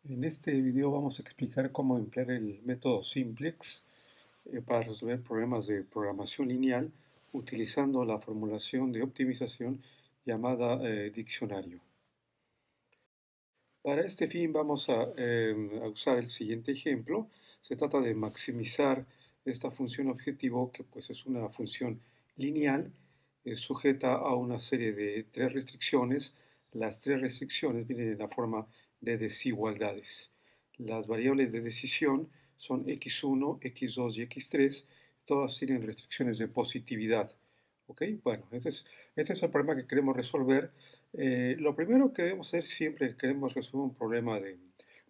En este video vamos a explicar cómo emplear el método simplex para resolver problemas de programación lineal utilizando la formulación de optimización llamada diccionario. Para este fin vamos a usar el siguiente ejemplo. Se trata de maximizar esta función objetivo que pues es una función lineal sujeta a una serie de tres restricciones. Las tres restricciones vienen en la forma de desigualdades. Las variables de decisión son x1, x2 y x3. Todas tienen restricciones de positividad. ¿Ok? Bueno, este es el problema que queremos resolver. Lo primero que debemos hacer siempre que queremos resolver un problema de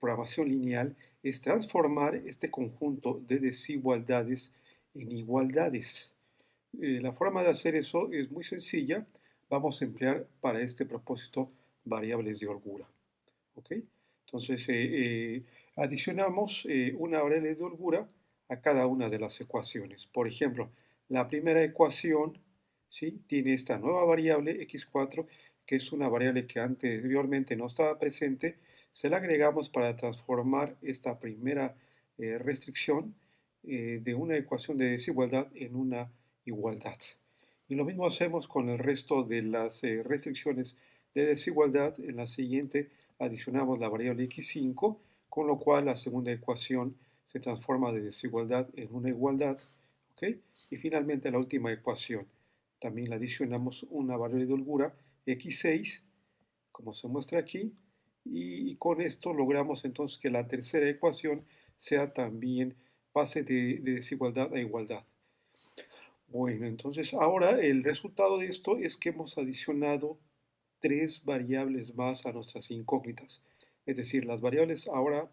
programación lineal es transformar este conjunto de desigualdades en igualdades. La forma de hacer eso es muy sencilla. Vamos a emplear para este propósito variables de holgura. ¿Ok? Entonces, adicionamos una variable de holgura a cada una de las ecuaciones. Por ejemplo, la primera ecuación, ¿sí?, tiene esta nueva variable x4, que es una variable que anteriormente no estaba presente. Se la agregamos para transformar esta primera restricción de una ecuación de desigualdad en una igualdad. Y lo mismo hacemos con el resto de las restricciones de desigualdad. En la siguiente adicionamos la variable x5, con lo cual la segunda ecuación se transforma de desigualdad en una igualdad. ¿Ok? Y finalmente la última ecuación. También le adicionamos una variable de holgura, x6, como se muestra aquí, y con esto logramos entonces que la tercera ecuación sea también pase de desigualdad a igualdad. Bueno, entonces ahora el resultado de esto es que hemos adicionado tres variables más a nuestras incógnitas. Es decir, las variables ahora,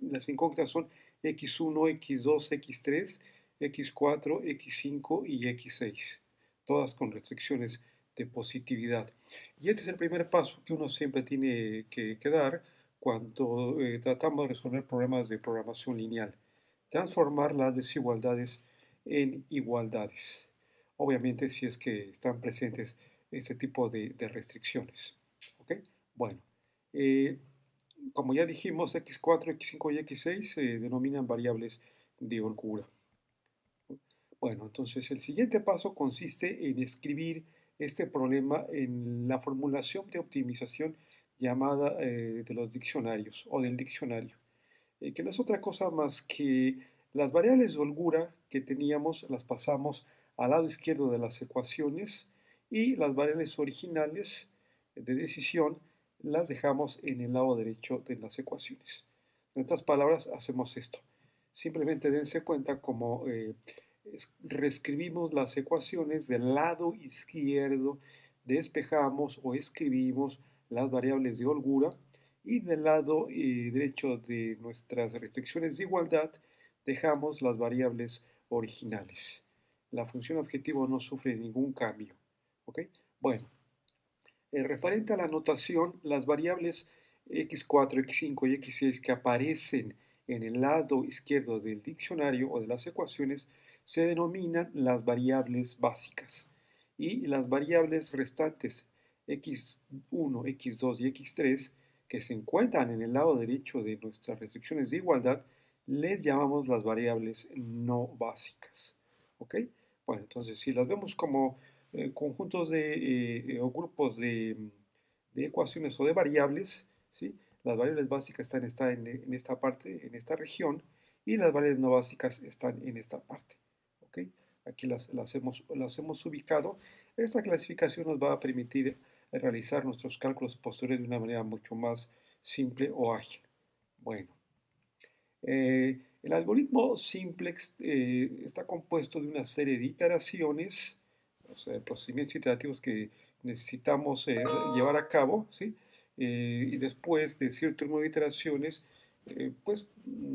las incógnitas son x1, x2, x3, x4, x5 y x6, todas con restricciones de positividad. Y este es el primer paso que uno siempre tiene que dar cuando tratamos de resolver problemas de programación lineal. Transformar las desigualdades en igualdades. Obviamente si es que están presentes ese tipo de restricciones. ¿Ok? Bueno, eh, como ya dijimos, x4, x5 y x6 se denominan variables de holgura. Bueno, entonces el siguiente paso consiste en escribir este problema en la formulación de optimización llamada de los diccionarios o del diccionario, que no es otra cosa más que las variables de holgura que teníamos las pasamos al lado izquierdo de las ecuaciones y las variables originales de decisión las dejamos en el lado derecho de las ecuaciones. En otras palabras, hacemos esto. Simplemente dense cuenta como reescribimos las ecuaciones del lado izquierdo, despejamos o escribimos las variables de holgura y del lado derecho de nuestras restricciones de igualdad dejamos las variables originales. La función objetivo no sufre ningún cambio. ¿Ok? Bueno, referente a la notación, las variables x4, x5 y x6 que aparecen en el lado izquierdo del diccionario o de las ecuaciones se denominan las variables básicas y las variables restantes x1, x2 y x3 que se encuentran en el lado derecho de nuestras restricciones de igualdad les llamamos las variables no básicas. ¿Ok? Bueno, entonces si las vemos como conjuntos o grupos de ecuaciones o de variables, ¿sí? Las variables básicas están en esta parte, en esta región, y las variables no básicas están en esta parte. ¿Ok? Aquí las hemos ubicado. Esta clasificación nos va a permitir realizar nuestros cálculos posteriores de una manera mucho más simple o ágil. Bueno, el algoritmo simplex está compuesto de una serie de iteraciones, o sea, procedimientos iterativos que necesitamos llevar a cabo, ¿sí? Y después de cierto número de iteraciones, pues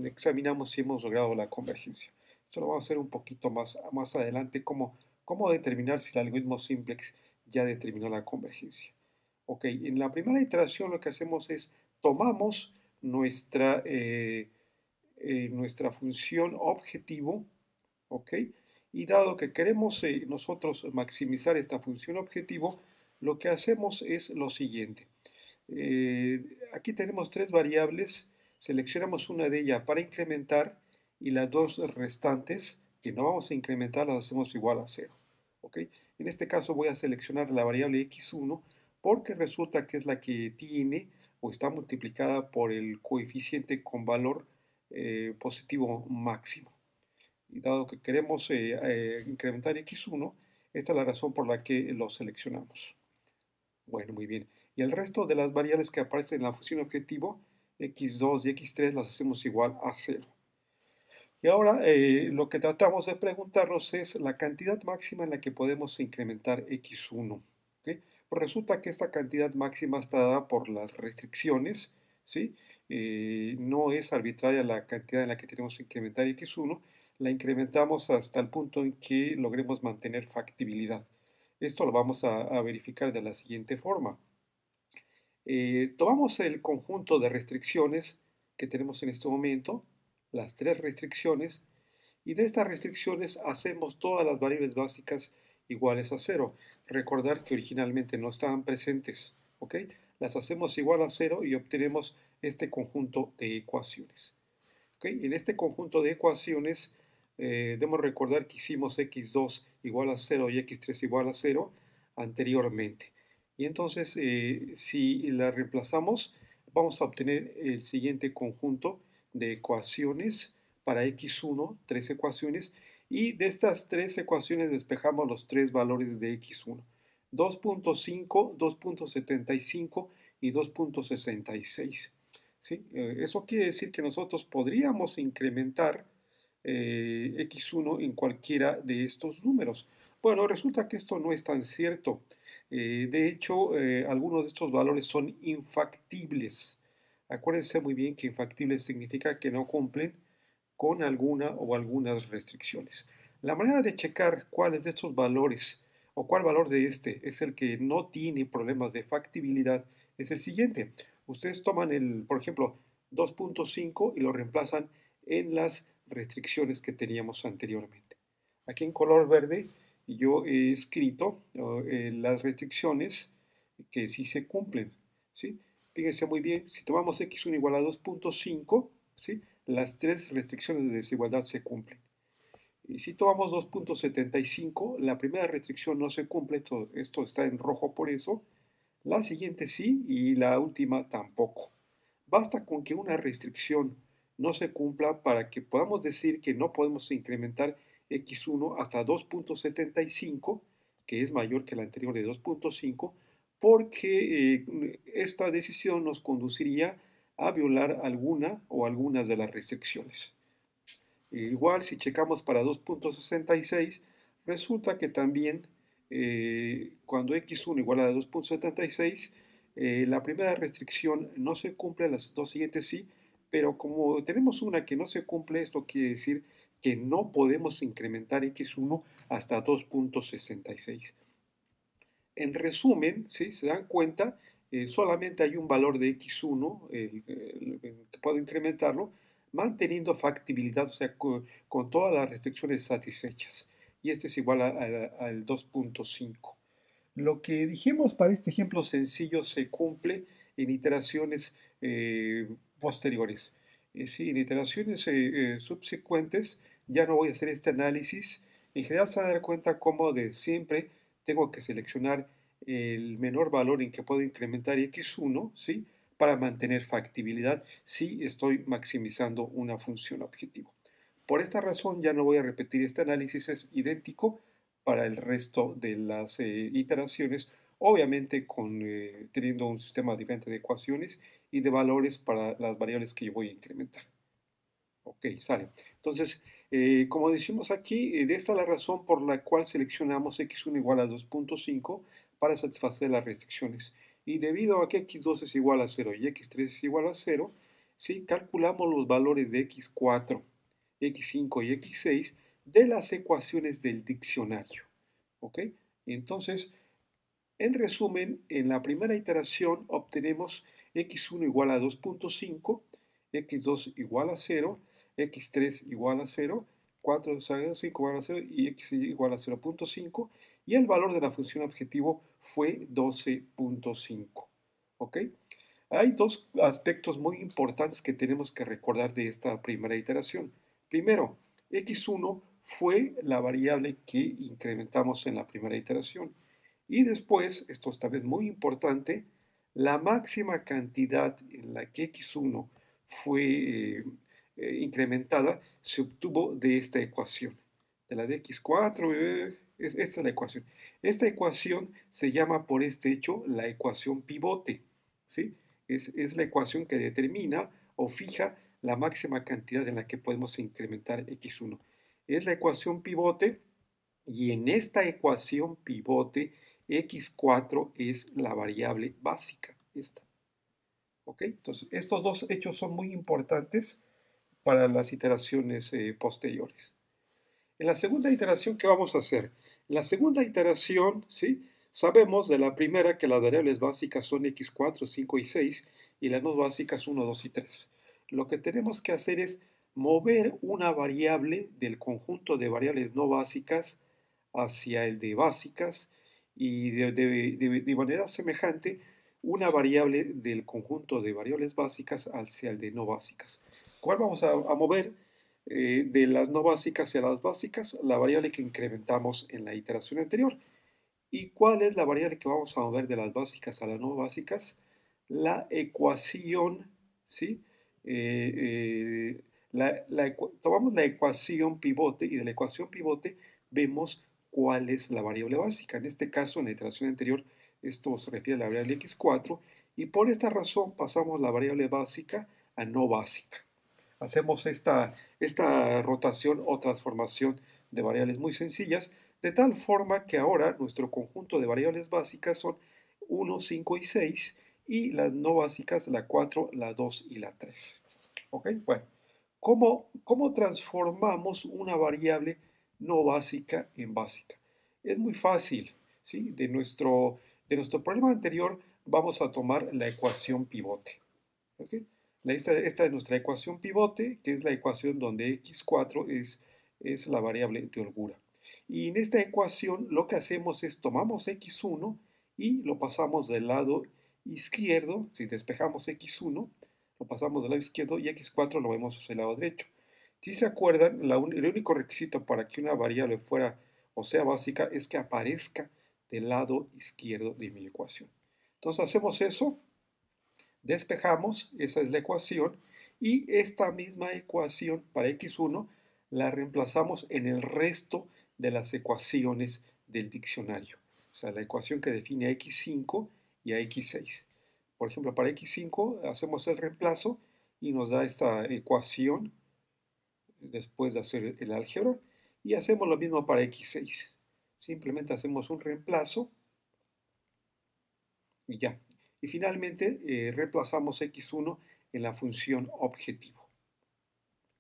examinamos si hemos logrado la convergencia. Eso lo vamos a hacer un poquito más adelante, cómo determinar si el algoritmo simplex ya determinó la convergencia. Ok, en la primera iteración lo que hacemos es tomamos nuestra función objetivo, ¿ok? Y dado que queremos nosotros maximizar esta función objetivo, lo que hacemos es lo siguiente. Aquí tenemos tres variables seleccionamos una de ellas para incrementar y las dos restantes que no vamos a incrementar las hacemos igual a 0. ¿Ok? En este caso voy a seleccionar la variable x1 porque resulta que es la que tiene o está multiplicada por el coeficiente con valor positivo máximo. Y dado que queremos incrementar x1, esta es la razón por la que lo seleccionamos. Bueno, muy bien. Y el resto de las variables que aparecen en la función objetivo, x2 y x3, las hacemos igual a 0. Y ahora lo que tratamos de preguntarnos es la cantidad máxima en la que podemos incrementar x1. ¿Okay? Pues resulta que esta cantidad máxima está dada por las restricciones, ¿sí? No es arbitraria la cantidad en la que tenemos que incrementar x1, la incrementamos hasta el punto en que logremos mantener factibilidad. Esto lo vamos a verificar de la siguiente forma. Tomamos el conjunto de restricciones que tenemos en este momento, las tres restricciones, y de estas restricciones hacemos todas las variables básicas iguales a 0. Recordar que originalmente no estaban presentes, ¿ok? Las hacemos igual a 0 y obtenemos este conjunto de ecuaciones. ¿Okay? En este conjunto de ecuaciones debemos recordar que hicimos x2 igual a 0 y x3 igual a 0 anteriormente. Y entonces, si la reemplazamos, vamos a obtener el siguiente conjunto de ecuaciones para x1, tres ecuaciones, y de estas tres ecuaciones despejamos los tres valores de x1. 2.5, 2.75 y 2.66. ¿Sí? Eso quiere decir que nosotros podríamos incrementar x1 en cualquiera de estos números. Bueno, resulta que esto no es tan cierto. De hecho, algunos de estos valores son infactibles. Acuérdense muy bien que infactibles significa que no cumplen con alguna o algunas restricciones. La manera de checar cuáles de estos valores o cuál valor de este es el que no tiene problemas de factibilidad es el siguiente. Ustedes toman por ejemplo, 2.5 y lo reemplazan en las restricciones que teníamos anteriormente. Aquí en color verde yo he escrito las restricciones que sí se cumplen. ¿Sí? Fíjense muy bien, si tomamos x1 igual a 2.5, ¿sí? Las tres restricciones de desigualdad se cumplen. Y si tomamos 2.75, la primera restricción no se cumple, esto está en rojo por eso, la siguiente sí y la última tampoco. Basta con que una restricción no se cumpla para que podamos decir que no podemos incrementar x1 hasta 2.75, que es mayor que la anterior de 2.5, porque esta decisión nos conduciría a violar alguna o algunas de las restricciones. Igual, si checamos para 2.66, resulta que también cuando x1 igual a 2.76, la primera restricción no se cumple, las dos siguientes sí, pero como tenemos una que no se cumple, esto quiere decir que no podemos incrementar x1 hasta 2.66. En resumen, ¿sí? Se dan cuenta, solamente hay un valor de x1 que puedo incrementarlo, manteniendo factibilidad, o sea, con todas las restricciones satisfechas. Y este es igual al 2.5. Lo que dijimos para este ejemplo sencillo se cumple en iteraciones posteriores. Sí, en iteraciones subsecuentes ya no voy a hacer este análisis. En general se van a dar cuenta cómo de siempre tengo que seleccionar el menor valor en que puedo incrementar x1, ¿sí? Para mantener factibilidad si estoy maximizando una función objetivo. Por esta razón ya no voy a repetir este análisis, es idéntico para el resto de las iteraciones, obviamente teniendo un sistema diferente de ecuaciones y de valores para las variables que yo voy a incrementar. Ok, sale. Entonces, como decimos aquí, de esta es la razón por la cual seleccionamos x1 igual a 2.5 para satisfacer las restricciones. Y debido a que x2 es igual a 0 y x3 es igual a 0, ¿sí? Calculamos los valores de x4, x5 y x6 de las ecuaciones del diccionario. ¿Ok? Entonces, en resumen, en la primera iteración obtenemos x1 igual a 2.5, x2 igual a 0, x3 igual a 0, 4 5 igual a 0 y x igual a 0.5 y el valor de la función objetivo fue 12.5. ¿Ok? Hay dos aspectos muy importantes que tenemos que recordar de esta primera iteración. Primero, x1 fue la variable que incrementamos en la primera iteración. Y después, esto esta vez muy importante, la máxima cantidad en la que x1 fue incrementada se obtuvo de esta ecuación. De la de x4, esta es la ecuación. Esta ecuación se llama por este hecho la ecuación pivote, ¿sí? Es la ecuación que determina o fija la máxima cantidad en la que podemos incrementar x1. Es la ecuación pivote y en esta ecuación pivote x4 es la variable básica. Esta. ¿Ok? Entonces, estos dos hechos son muy importantes para las iteraciones posteriores. En la segunda iteración, ¿qué vamos a hacer? En la segunda iteración, ¿sí? Sabemos de la primera que las variables básicas son x4, 5 y 6 y las no básicas 1, 2 y 3. Lo que tenemos que hacer es mover una variable del conjunto de variables no básicas hacia el de básicas y de manera semejante una variable del conjunto de variables básicas hacia el de no básicas. ¿Cuál vamos a mover? De las no básicas a las básicas, la variable que incrementamos en la iteración anterior. ¿Y cuál es la variable que vamos a mover de las básicas a las no básicas? La ecuación, ¿sí? Tomamos la ecuación pivote y de la ecuación pivote vemos cuál es la variable básica. En este caso, en la iteración anterior, esto se refiere a la variable x4 y por esta razón pasamos la variable básica a no básica. Hacemos esta rotación o transformación de variables muy sencillas, de tal forma que ahora nuestro conjunto de variables básicas son 1, 5 y 6, y las no básicas la 4, la 2 y la 3. ¿Ok? Bueno, ¿cómo transformamos una variable no básica en básica? Es muy fácil, ¿sí? De nuestro problema anterior vamos a tomar la ecuación pivote. ¿Ok? Esta es nuestra ecuación pivote, que es la ecuación donde x4 es la variable de holgura. Y en esta ecuación lo que hacemos es tomamos x1 y lo pasamos del lado izquierdo, si despejamos x1, lo pasamos del lado izquierdo y x4 lo vemos hacia el lado derecho. Si se acuerdan, el único requisito para que una variable fuera o sea básica es que aparezca del lado izquierdo de mi ecuación. Entonces hacemos eso. Despejamos, esa es la ecuación, y esta misma ecuación para x1 la reemplazamos en el resto de las ecuaciones del diccionario. O sea, la ecuación que define a x5 y a x6. Por ejemplo, para x5 hacemos el reemplazo y nos da esta ecuación después de hacer el álgebra, y hacemos lo mismo para x6. Simplemente hacemos un reemplazo y ya. Y finalmente reemplazamos x1 en la función objetivo.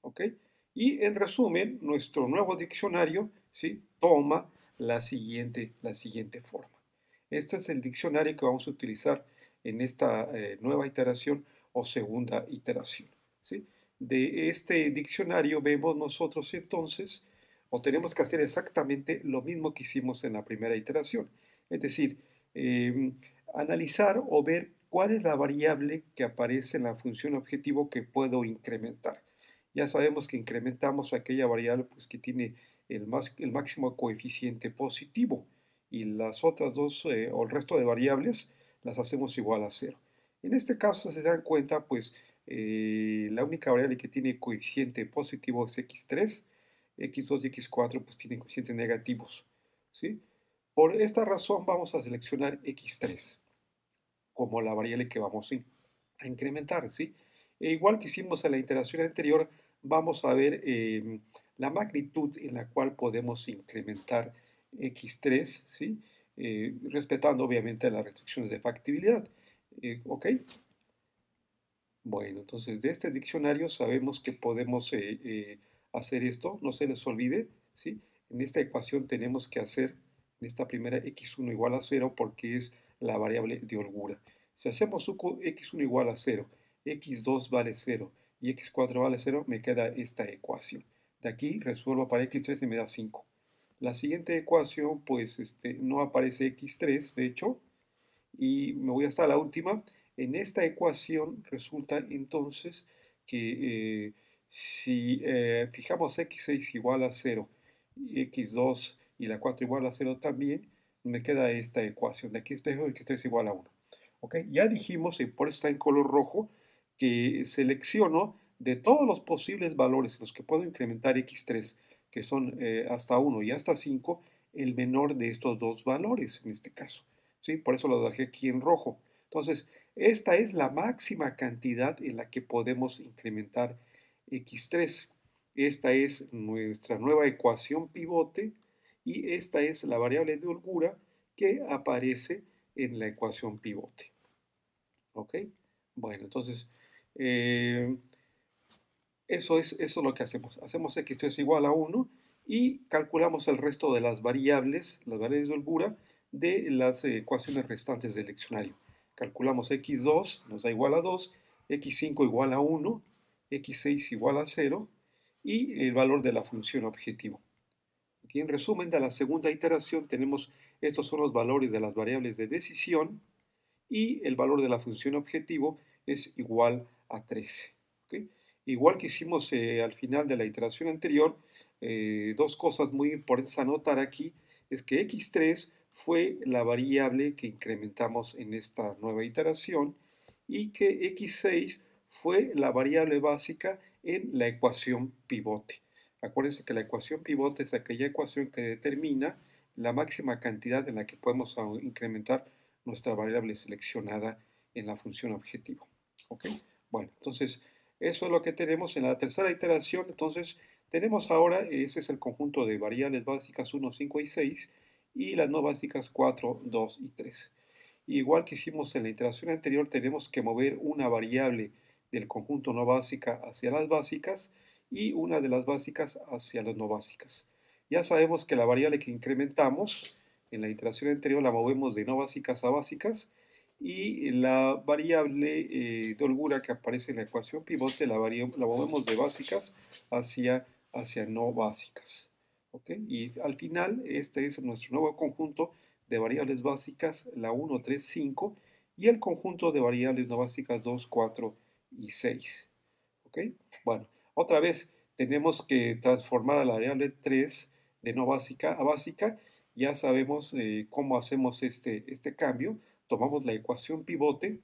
¿Ok? Y en resumen, nuestro nuevo diccionario, ¿sí?, toma la siguiente forma. Este es el diccionario que vamos a utilizar en esta nueva iteración o segunda iteración. ¿Sí? De este diccionario vemos nosotros entonces, o tenemos que hacer exactamente lo mismo que hicimos en la primera iteración. Es decir, eh, analizar o ver cuál es la variable que aparece en la función objetivo que puedo incrementar. Ya sabemos que incrementamos aquella variable pues, que tiene el máximo coeficiente positivo y las otras dos o el resto de variables las hacemos igual a 0. En este caso, si se dan cuenta, pues la única variable que tiene coeficiente positivo es x3, x2 y x4 pues tienen coeficientes negativos. ¿Sí? Por esta razón vamos a seleccionar x3 como la variable que vamos a incrementar, ¿sí? E igual que hicimos en la iteración anterior, vamos a ver la magnitud en la cual podemos incrementar x3, ¿sí? Respetando obviamente las restricciones de factibilidad. ¿Ok? Bueno, entonces de este diccionario sabemos que podemos hacer esto, no se les olvide, ¿sí? En esta ecuación tenemos que hacer, en esta primera, x1 igual a 0 porque es la variable de holgura. Si hacemos x1 igual a 0, x2 vale 0 y x4 vale 0, me queda esta ecuación. De aquí resuelvo para x3 y me da 5. La siguiente ecuación, pues no aparece x3, de hecho, y me voy hasta la última. En esta ecuación resulta entonces que si fijamos x6 igual a 0 y x2 y la 4 igual a 0 también, me queda esta ecuación de aquí espejo x3 igual a 1. ¿Ok? Ya dijimos, y por eso está en color rojo, que selecciono de todos los posibles valores en los que puedo incrementar x3, que son hasta 1 y hasta 5, el menor de estos dos valores en este caso. ¿Sí? Por eso lo dejé aquí en rojo. Entonces, esta es la máxima cantidad en la que podemos incrementar x3. Esta es nuestra nueva ecuación pivote y esta es la variable de holgura que aparece en la ecuación pivote. ¿Ok? Bueno, entonces, eh, eso es lo que hacemos. Hacemos x3 igual a 1 y calculamos el resto de las variables de holgura de las ecuaciones restantes del diccionario. Calculamos x2 nos da igual a 2, x5 igual a 1, x6 igual a 0 y el valor de la función objetivo. Aquí en resumen de la segunda iteración tenemos estos son los valores de las variables de decisión y el valor de la función objetivo es igual a 13. ¿Okay? Igual que hicimos al final de la iteración anterior, dos cosas muy importantes a notar aquí es que x3 fue la variable que incrementamos en esta nueva iteración y que x6 fue la variable básica en la ecuación pivote. Acuérdense que la ecuación pivote es aquella ecuación que determina la máxima cantidad en la que podemos incrementar nuestra variable seleccionada en la función objetivo. ¿Ok? Bueno, entonces eso es lo que tenemos en la tercera iteración. Entonces tenemos ahora, ese es el conjunto de variables básicas 1, 5 y 6 y las no básicas 4, 2 y 3. Igual que hicimos en la iteración anterior, tenemos que mover una variable del conjunto no básica hacia las básicas y una de las básicas hacia las no básicas. Ya sabemos que la variable que incrementamos en la iteración anterior la movemos de no básicas a básicas y la variable de holgura que aparece en la ecuación pivote la movemos de básicas hacia no básicas. ¿Ok? Y al final este es nuestro nuevo conjunto de variables básicas, la 1, 3, 5, y el conjunto de variables no básicas 2, 4 y 6. ¿Ok? Bueno, otra vez tenemos que transformar a la variable 3 de no básica a básica. Ya sabemos cómo hacemos este cambio. Tomamos la ecuación pivote,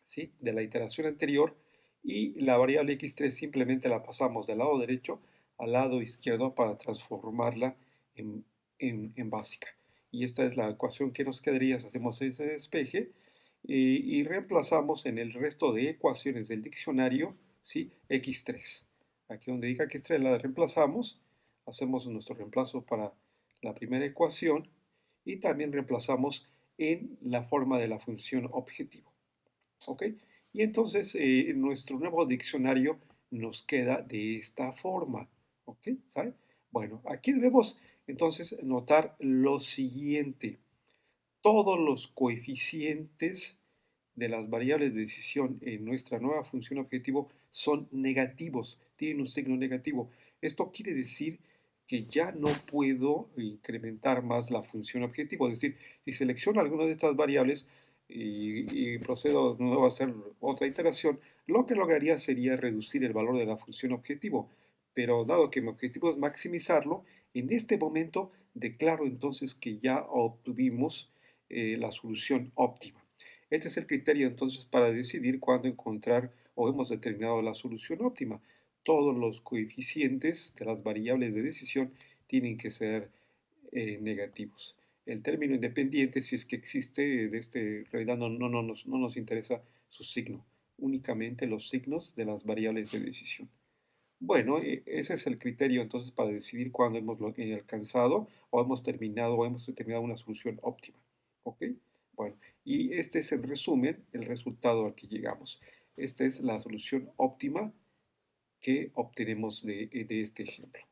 ¿sí?, de la iteración anterior y la variable x3 simplemente la pasamos del lado derecho al lado izquierdo para transformarla en, en básica. Y esta es la ecuación que nos quedaría si hacemos ese despeje y reemplazamos en el resto de ecuaciones del diccionario, ¿sí?, x3. Aquí donde diga x3 la reemplazamos, hacemos nuestro reemplazo para la primera ecuación y también reemplazamos en la forma de la función objetivo. ¿Ok? Y entonces nuestro nuevo diccionario nos queda de esta forma. ¿Ok? ¿Sabe? Bueno, aquí debemos entonces notar lo siguiente. Todos los coeficientes de las variables de decisión en nuestra nueva función objetivo son negativos, tienen un signo negativo. Esto quiere decir que ya no puedo incrementar más la función objetivo. Es decir, si selecciono alguna de estas variables y procedo de nuevo a hacer otra iteración, lo que lograría sería reducir el valor de la función objetivo. Pero dado que mi objetivo es maximizarlo, en este momento declaro entonces que ya obtuvimos la solución óptima. Este es el criterio entonces para decidir cuándo encontrar o hemos determinado la solución óptima. Todos los coeficientes de las variables de decisión tienen que ser negativos. El término independiente, si es que existe, en realidad no nos interesa su signo, únicamente los signos de las variables de decisión. Bueno, ese es el criterio entonces para decidir cuándo hemos alcanzado o hemos terminado una solución óptima. ¿Ok? Bueno, y este es el resumen, el resultado al que llegamos. Esta es la solución óptima que obtenemos de este ejemplo.